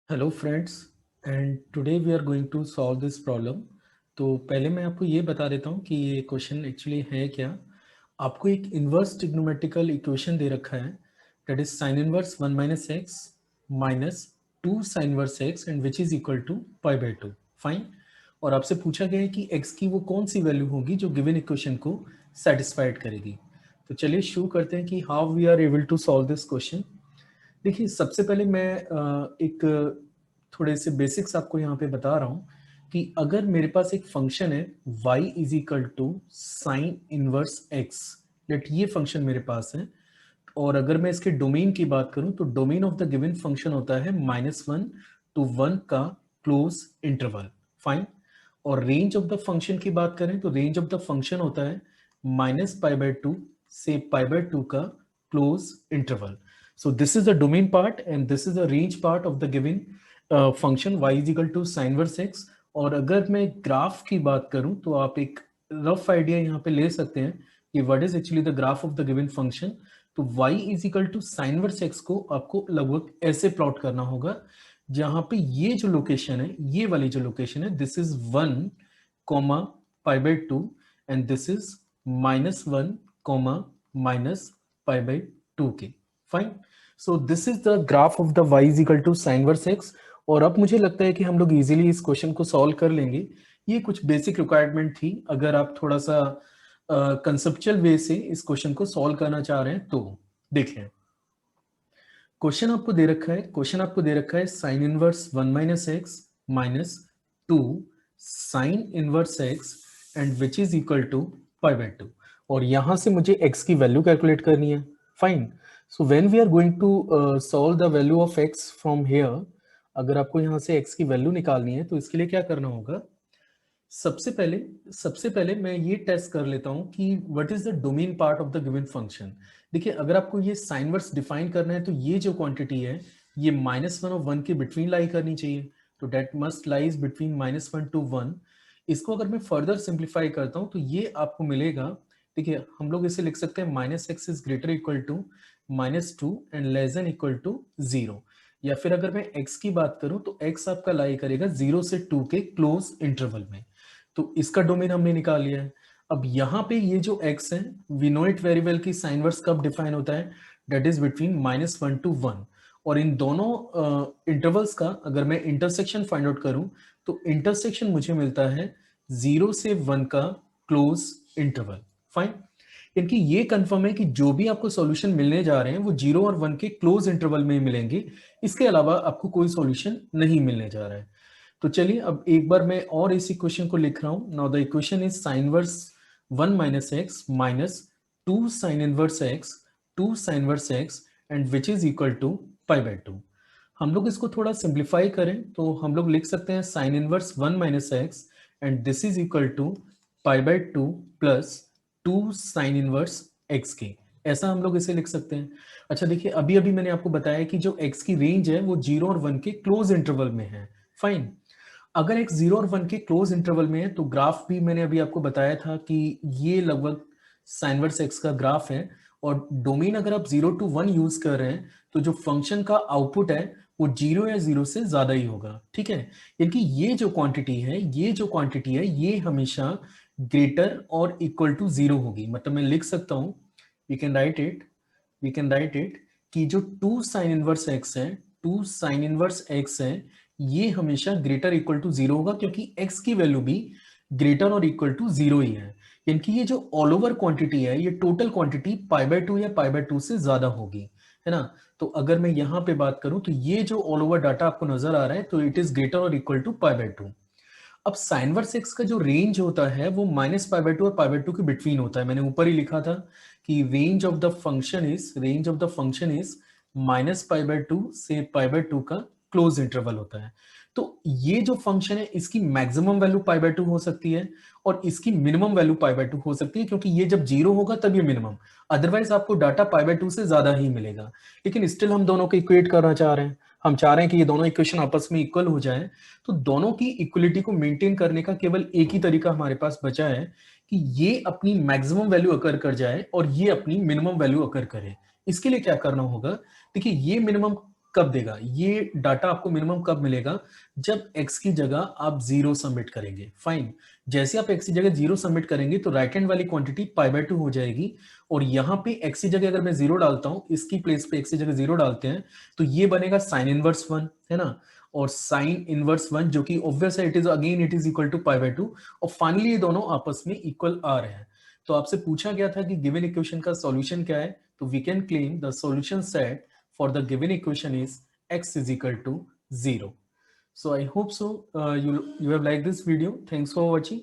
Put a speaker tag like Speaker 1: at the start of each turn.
Speaker 1: Hello friends and today we are going to solve this problem. तो पहले मैं आपको ये बता देता हूँ कि ये क्वेश्चन एक्चुअली है क्या। आपको एक इन्वर्स ट्रिग्नोमेट्रिकल इक्वेशन दे रखा है, that is sine inverse 1 minus x minus 2 sine inverse x and which is equal to pi by 2। Fine. और आपसे पूछा गया है कि एक्स की वो कौन सी वैल्यू होगी जो गिवन इक्वेशन को सेटिस्फाइड करेगी। तो चलिए शुरू करते हैं कि how we are able to solve this question. देखिए, सबसे पहले मैं एक थोड़े से बेसिक्स आपको यहाँ पे बता रहा हूँ कि अगर मेरे पास एक फंक्शन है y is equal to sine inverse x, let ये फंक्शन मेरे पास है। और अगर मैं इसके डोमेन की बात करूं तो domain of the given function होता है -1 to 1 का क्लोज इंटरवल। फाइन। और रेंज ऑफ द फंक्शन की बात करें तो रेंज ऑफ द फंक्शन होता है -π/2 से π/2 का close interval. So this is the domain part and this is the range part of the given function y is equal to sin inverse x। और अगर मैं ग्राफ की बात करूं तो आप एक रफ आइडिया यहाँ पे ले सकते हैं कि what is actually the graph of the given function. तो y is equal to sine inverse x को आपको लगभग ऐसे प्लॉट करना होगा, जहां पे ये जो लोकेशन है, ये वाली जो लोकेशन है, this is 1 comma π/2 and this is -1 comma -π/2 के। Fine. So this is the graph of the y is equal to sine inverse x। और अब मुझे लगता है कि हम लोग इजीली इस क्वेश्चन को सॉल्व कर लेंगे। ये कुछ बेसिक रिक्वायरमेंट थी, अगर आप थोड़ा सा कंसेप्चुअल वे से इस क्वेश्चन को सॉल्व करना चाह रहे हैं तो देखें। क्वेश्चन आपको दे रखा है sine inverse 1 minus x minus 2 sine inverse x and which is equal to π/2। और यहां से मुझे x की वैल्यू कैलकुलेट करनी है। Fine. So when we are going to solve the value of x from here, अगर आपको यहां से x की वैल्यू निकालनी है तो इसके लिए क्या करना होगा। सबसे पहले मैं ये टेस्ट कर लेता हूं कि what is the domain part of the given function. देखिए, अगर आपको ये साइन वर्स डिफाइन करना है तो ये जो क्वांटिटी है ये -1 और 1 के बिटवीन लाई करनी चाहिए। तो that must lies between -1 to 1। इसको अगर मैं फर्दर सिंप्लीफाई करता हूं तो ये आपको मिलेगा। देखिए, हम लोग इसे लिख सकते हैं -x is greater equal to -2 and less than equal to 0। या फिर अगर मैं x की बात करूं तो x आपका लाई करेगा 0 से 2 के क्लोज इंटरवल में। तो इसका डोमेन हमने निकाल लिया है। अब यहाँ पे ये जो x है, we know it very well कि साइन वर्स कब डिफाइन होता है, दैट इज बिटवीन -1 to 1। और इन दोनों इंटरवल्स का अगर मैं इंटरसेक्शन फाइंड आउट करूं तो इंटरसेक्शन मुझे मिलता है 0 से 1 का क्लोज इंटरवल। फाइन। इनकी ये कंफर्म है कि जो भी आपको सॉल्यूशन मिलने जा रहे हैं वो 0 और 1 के क्लोज इंटरवल में मिलेंगे, इसके अलावा आपको कोई सॉल्यूशन नहीं मिलने जा रहा है। तो चलिए अब एक बार मैं और इस इक्वेशन को लिख रहा हूं। Now the equation is sine inverse 1 minus x minus 2 sine inverse x 2 sine inverse x and which is equal to π/2। हम लोग इसको थोड़ा सिंप्लीफाई करें तो हम लोग लिख सकते हैं sine inverse 1 minus x and this is equal to π/2 plus 2 sine inverse x के। ऐसा हम लोग इसे लिख सकते हैं। अच्छा देखिए, अभी अभी मैंने आपको बताया कि जो x की रेंज है वो 0 और 1 के क्लोज इंटरवल में है। फाइन। अगर x 0 और 1 के क्लोज इंटरवल में है तो ग्राफ भी मैंने अभी आपको बताया था कि ये लगभग साइन इनवर्स x का ग्राफ है। और डोमेन अगर आप 0 to 1 यूज कर रहे हैं तो जो फंक्शन का आउटपुट है वो 0 या 0 से ज्यादा ही होगा। ठीक है। यानी ये जो क्वांटिटी है ये हमेशा ग्रेटर और इक्वल टू 0 होगी। मतलब मैं लिख सकता हूं, वी कैन राइट इट कि जो 2 साइन इनवर्स x है, 2 साइन इनवर्स x है, ये हमेशा ग्रेटर इक्वल टू 0 होगा क्योंकि x की वैल्यू भी ग्रेटर और इक्वल टू 0 ही है। यानी कि ये जो ऑल ओवर क्वांटिटी है, ये टोटल क्वांटिटी π/2 या π/2 से ज्यादा होगी, है ना। तो अगर मैं यहाँ पे बात करूं तो ये जो ऑल ओवर डाटा आपको नजर आ रहा है तो इट इज ग्रेटर और इक्वल टू π/2। अब साइन इनवर्स x का जो रेंज होता है वो -π/2 और π/2 के बिटवीन होता है। मैंने ऊपर ही लिखा था कि range of the function is -π/2 से π/2 का क्लोज इंटरवल होता है। तो ये जो फंक्शन है इसकी मैक्सिमम वैल्यू π/2 हो सकती है और इसकी मिनिमम वैल्यू π/2 हो सकती है, क्योंकि ये जब 0 होगा तब ये मिनिमम, अदरवाइज आपको डाटा π/2 से ज्यादा ही मिलेगा। लेकिन स्टिल हम दोनों को इक्वेट करना चाह रहे हैं, हम चाह रहे हैं कि ये दोनों इक्वेशन आपस में इक्वल हो जाए। तो दोनों की इक्वलिटी को मेंटेन करने का केवल एक ही तरीका हमारे पास बचा है कि ये अपनी मैक्सिमम वैल्यू अकर कर जाए और ये अपनी मिनिमम वैल्यू अकर करे। इसके लिए क्या करना होगा, देखिए ये मिनिमम कब देगा, ये डाटा आपको मिनिमम कब मिलेगा, जब x की जगह आप 0 सबमिट करेंगे। फाइन, जैसे आप x की जगह 0 सबमिट करेंगे तो राइट हैंड वाली क्वांटिटी π/2 हो जाएगी, और यहाँ पे x की जगह अगर मैं 0 डालता हूँ, इसकी प्लेस पे x की जगह 0 डालते हैं, तो ये बनेगा साइन इनवर्स 1, है ना, और साइन इनवर्स 1 जो कि ऑब्वियस है, इट इज इक्वल टू π/2, और फाइनली ये दोनों आपस में इक्वल आ रहे हैं। तो आपसे पूछा गया था कि गिवन इक्वेशन का सॉल्यूशन क्या है, तो we can claim the solution set for the given equation is x is equal to 0. So I hope so you have liked this video. Thanks for watching.